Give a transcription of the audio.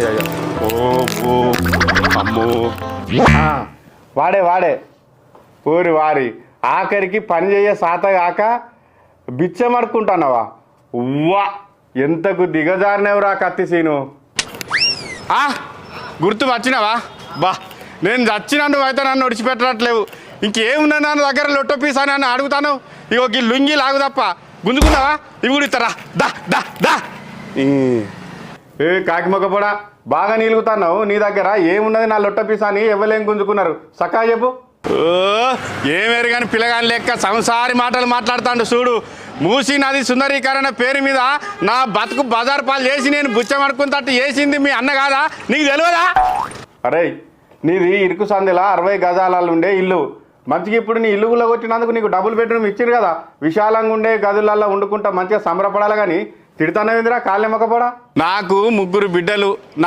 ఓ అమ్మో వాడే వాడే ఊరి వారి ఆఖరికి పని చేయ సాత కాక బిచ్చమడుకుంటున్నావా ఉవ్వా ఎంతకు దిగజారినవురా కత్తి సీను గుర్తు వచ్చినావా బా నేను చచ్చినందుకు అయితే నన్ను ఒడిచిపెట్టట్లేవు ఇంకేమున్నా నన్ను దగ్గర లొట్టో పీసా నన్ను అడుగుతాను ఇగో ఈ లుంగి లాగు తప్ప గుంజుకున్నావా ఇవి కూడా ఇస్తారా దా దా దా ఏ కాకిమొక్కపొడా బాగా నీలుగుతున్నావు నీ దగ్గర ఏమున్నది నా లొట్ట పీసా అని ఎవరేం గుంజుకున్నారు సకా చెప్పు ఏమేరు కానీ పిల్లగాని లెక్క సంసారి మాటలు మాట్లాడుతాడు చూడు మూసీ నది సుందరీకరణ పేరు మీద నా బతుకు బజార్ పాలు చేసి నేను బుచ్చమడుకున్నట్టు చేసింది మీ అన్న కాదా నీకు తెలియదా అరే నీది ఇరుకు సందిలా 60 గజాలలో ఉండే ఇల్లు మంచిగా ఇప్పుడు నీ ఇల్లు కొట్టినందుకు నీకు డబుల్ బెడ్రూమ్ ఇచ్చింది కదా విశాలంగా ఉండే గదులల్లో వండుకుంటా మంచిగా సంబరపడాలి కానీ తిడతానేందిరా కాళ్ళెమ్మకపోడా నాకు 3 బిడ్డలు